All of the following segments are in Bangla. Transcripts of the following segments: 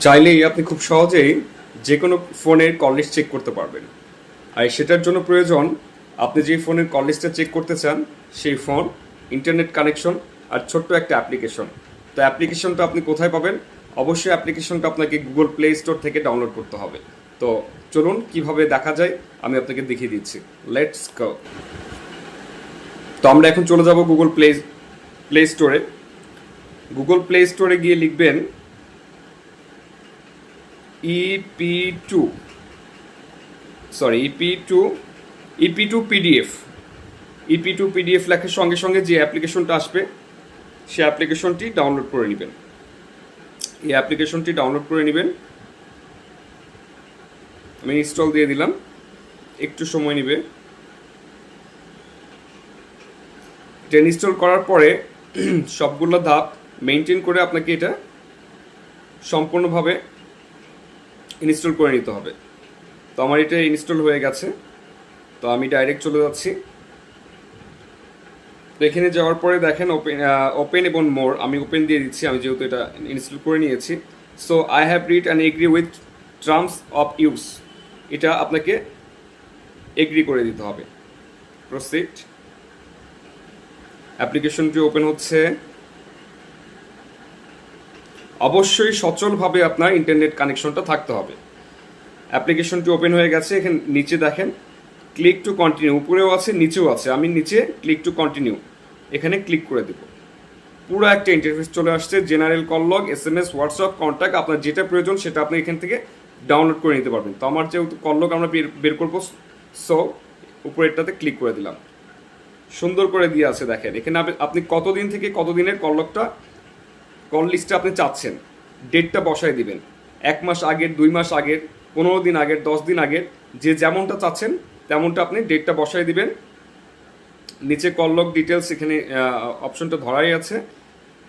চাইলেই আপনি খুব সহজেই যে কোনো ফোনের কল লিস্ট চেক করতে পারবেন। আর সেটার জন্য প্রয়োজন আপনি যে ফোনের কল লিস্টটা চেক করতে চান সেই ফোন, ইন্টারনেট কানেকশন আর ছোট্ট একটা অ্যাপ্লিকেশন। তো অ্যাপ্লিকেশনটা আপনি কোথায় পাবেন? অবশ্যই অ্যাপ্লিকেশনটা আপনাকে গুগল প্লে স্টোর থেকে ডাউনলোড করতে হবে। তো চলুন কিভাবে দেখা যায় আমি আপনাকে দেখিয়ে দিচ্ছি। Let's go. তো আমরা এখন চলে যাব গুগল প্লে স্টোরে। গুগল প্লে স্টোরে গিয়ে লিখবেন EP2 পিডিএফ। EP2 পিডিএফ লেখার সঙ্গে সঙ্গে যে অ্যাপ্লিকেশনটা আসবে সেই অ্যাপ্লিকেশনটি ডাউনলোড করে নেবেন। এই অ্যাপ্লিকেশনটি ডাউনলোড করে নেবেন। আমি ইনস্টল দিয়ে দিলাম, একটু সময় নেবে। এটা ইনস্টল করার পরে সবগুলো ধাপ মেনটেন করে আপনাকে এটা সম্পূর্ণভাবে ইনস্টল করে নিতে হবে। তো আমার এটা ইনস্টল হয়ে গেছে, তো আমি ডাইরেক্ট চলে যাচ্ছি। তো এখানে যাওয়ার পরে দেখেন ওপেন এবং মোর, আমি ওপেন দিয়ে দিচ্ছি, আমি যেহেতু এটা ইনস্টল করে নিয়েছি। So I have read and agree with terms of use, এটা আপনাকে এগ্রি করে দিতে হবে। প্রসিড। অ্যাপ্লিকেশনটি ওপেন হচ্ছে। অবশ্যই সচলভাবে আপনার ইন্টারনেট কানেকশনটা থাকতে হবে। অ্যাপ্লিকেশনটি ওপেন হয়ে গেছে। এখানে নিচে দেখেন ক্লিক টু কন্টিনিউ, উপরেও আছে নিচেও আছে। আমি নিচে ক্লিক টু কন্টিনিউ এখানে ক্লিক করে দেব। পুরো একটা ইন্টারফেস চলে আসছে। General call log, SMS, WhatsApp, contact, আপনার যেটা প্রয়োজন সেটা আপনি এখান থেকে ডাউনলোড করে নিতে পারবেন। তো আমার যেহেতু কল লগ আমরা বের করবো, সো উপরেরটাতে ক্লিক করে দিলাম। সুন্দর করে দিয়ে আছে দেখেন। এখানে আপনি কতদিন থেকে কতদিনের কল লিস্টটা আপনি চাচ্ছেন, ডেটটা বসায় দিবেন। 1 মাস আগের, 2 মাস আগের, 15 দিন আগের, 10 দিন আগের, যে যেমনটা চাচ্ছেন তেমনটা আপনি ডেটটা বসায় দিবেন। নিচে কল লগ ডিটেলস এখানে অপশনটা ধরাই আছে।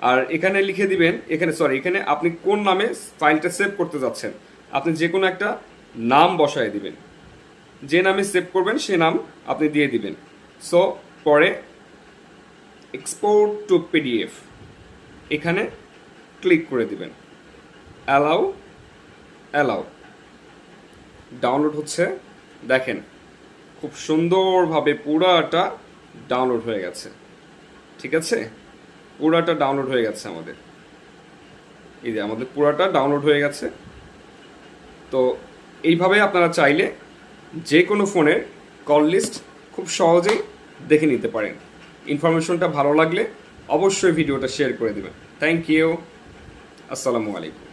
আর এখানে লিখে দিবেন, এখানে আপনি কোন নামে ফাইলটা সেভ করতে যাচ্ছেন, আপনি যে কোনো একটা নাম বসায় দিবেন। যে নামে সেভ করবেন সে নাম আপনি দিয়ে দিবেন। সো পরে এক্সপোর্ট টু PDF এখানে ক্লিক করে দিবেন। অ্যালাউ। ডাউনলোড হচ্ছে। দেখেন খুব সুন্দরভাবে পুরাটা ডাউনলোড হয়ে গেছে। ঠিক আছে, পুরাটা ডাউনলোড হয়ে গেছে আমাদের। এই যে আমাদের পুরাটা ডাউনলোড হয়ে গেছে। তো এইভাবে আপনারা চাইলে যে কোনো ফোনের কল লিস্ট খুব সহজেই দেখে নিতে পারেন। ইনফরমেশনটা ভালো লাগলে অবশ্যই ভিডিওটা শেয়ার করে দেবেন। Thank you. আসসালামু আলাইকুম।